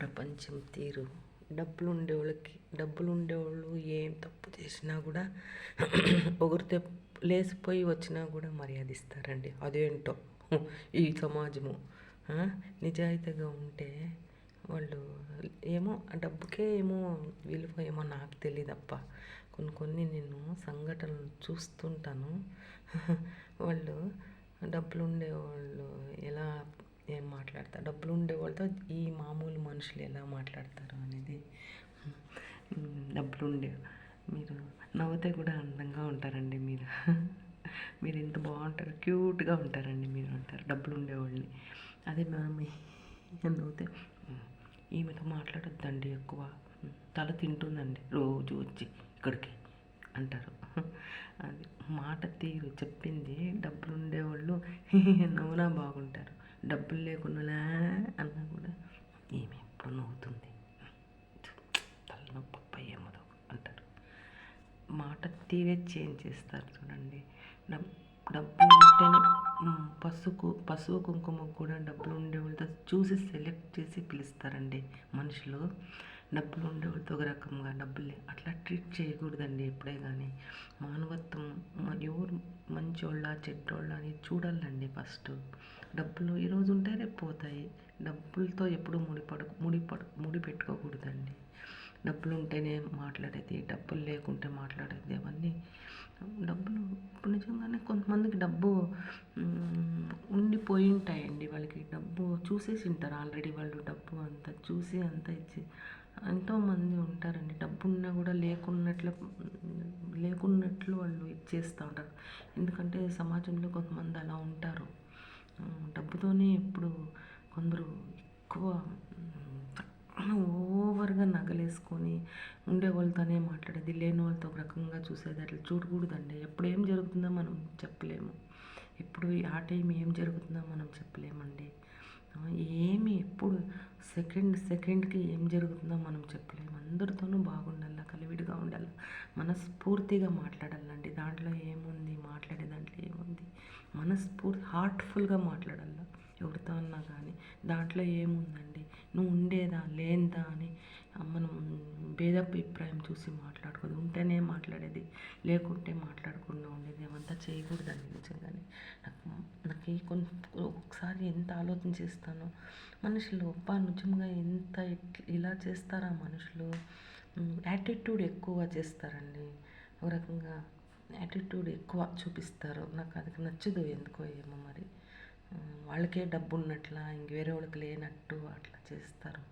ప్రపంచం తీరు. డబ్బులు ఉండేవాళ్ళు ఏం తప్పు చేసినా కూడా పొగిడితే లేచిపోయి వచ్చినా కూడా మర్యాద ఇస్తారండి. అదేంటో ఈ సమాజము. నిజాయితీగా ఉంటే వాళ్ళు ఏమో డబ్బుకే ఏమో విలువ ఏమో నాకు తెలియదప్ప. కొన్ని నేను సంఘటనలు చూస్తుంటాను. వాళ్ళు డబ్బులు ఉండేవాళ్ళు ఎలా ఏం మాట్లాడతారు, డబ్బులు ఉండేవాళ్ళతో ఈ మామూలు మనుషులు ఎలా మాట్లాడతారు అనేది. డబ్బులు మీరు నవ్వుతే కూడా అందంగా ఉంటారండి మీరు. మీరు ఎంత బాగుంటారు, క్యూట్గా ఉంటారండి మీరు అంటారు డబ్బులు ఉండేవాళ్ళని. అదే మనం నవ్వుతే ఈమెతో మాట్లాడొద్దండి ఎక్కువ, తల తింటుందండి రోజు వచ్చి ఇక్కడికి అంటారు. అది మాట తీరు చెప్పింది. డబ్బులు ఉండేవాళ్ళు నవ్వునా బాగుంటారు, డబ్బులు లేకుండా అన్నా కూడా ఈమె ఎప్పుడు నవ్వుతుంది, తలనొప్పి ఏమదో అంటారు. మాట తీరే చేంజ్ చేస్తారు చూడండి. డబ్బులు ఉంటేనే పసుపు కుంకుమకు కూడా డబ్బులు ఉండేవాళ్ళతో చూసి సెలెక్ట్ చేసి పిలుస్తారండి మనుషులు. డబ్బులు ఉండేవాళ్ళతో ఒక రకంగా, డబ్బులు అట్లా ట్రీట్ చేయకూడదండి ఎప్పుడే కానీ. మానవత్వం ఎవరు మంచోళ్ళ చెడ్డోళ్ళ అని చూడాలండి ఫస్ట్. డబ్బులు ఈరోజు ఉంటే రేపు పోతాయి. డబ్బులతో ఎప్పుడు ముడి పెట్టుకోకూడదండి. డబ్బులు ఉంటేనే మాట్లాడేది, డబ్బులు లేకుంటే మాట్లాడేది అవన్నీ. డబ్బులు ఇప్పుడు నిజంగానే కొంతమందికి డబ్బు ఉండిపోయి ఉంటాయండి. వాళ్ళకి డబ్బు చూసేసి ఉంటారు ఆల్రెడీ. వాళ్ళు డబ్బు అంతా చూసి అంతా ఇచ్చి ఎంతోమంది ఉంటారండి. డబ్బు ఉన్నా కూడా లేకున్నట్లు వాళ్ళు ఇచ్చేస్తూ ఉంటారు. ఎందుకంటే సమాజంలో కొంతమంది అలా ఉంటారు. డబ్బుతోనే ఎప్పుడు కొందరు ఎక్కువ ఓవర్గా నగలేసుకొని ఉండే వాళ్ళతోనే మాట్లాడేది, లేని వాళ్ళతో ఒక రకంగా చూసేది. అట్లా చూడకూడదండి. ఎప్పుడు ఏం జరుగుతుందో మనం చెప్పలేము. ఎప్పుడు ఆ టైం ఏం జరుగుతుందో మనం చెప్పలేమండి. ఏమి ఎప్పుడు సెకండ్కి ఏం జరుగుతుందో మనం చెప్పలేము. అందరితోనూ బాగుండాలి, కలివిడిగా ఉండాలి, మనస్ఫూర్తిగా మాట్లాడాలండి. దాంట్లో ఏముంది, మాట్లాడే దాంట్లో ఏముంది, హార్ట్ఫుల్గా మాట్లాడాలి ఎవరితో అన్నా కానీ. దాంట్లో ఏముందండి, నువ్వు ఉండేదా లేనిదా అని మనం భేదాభిప్రాయం చూసి మాట్లాడుకోదు. ఉంటేనే మాట్లాడేది, లేకుంటే మాట్లాడకుండా ఉండేది అవంతా చేయకూడదండి నిజంగానే. నాకు ఒకసారి ఎంత ఆలోచన చేస్తానో, మనుషులు నిజంగా ఎంత ఇలా చేస్తారా మనుషులు. యాటిట్యూడ్ ఎక్కువ చేస్తారండి. ఒక రకంగా యాటిట్యూడ్ ఎక్కువ చూపిస్తారు. నాకు అది నచ్చదు ఎందుకో ఏమో మరి. వాళ్ళకే డబ్బు ఉన్నట్లా ఇంక వేరే వాళ్ళకి లేనట్టు అట్లా చేస్తారు.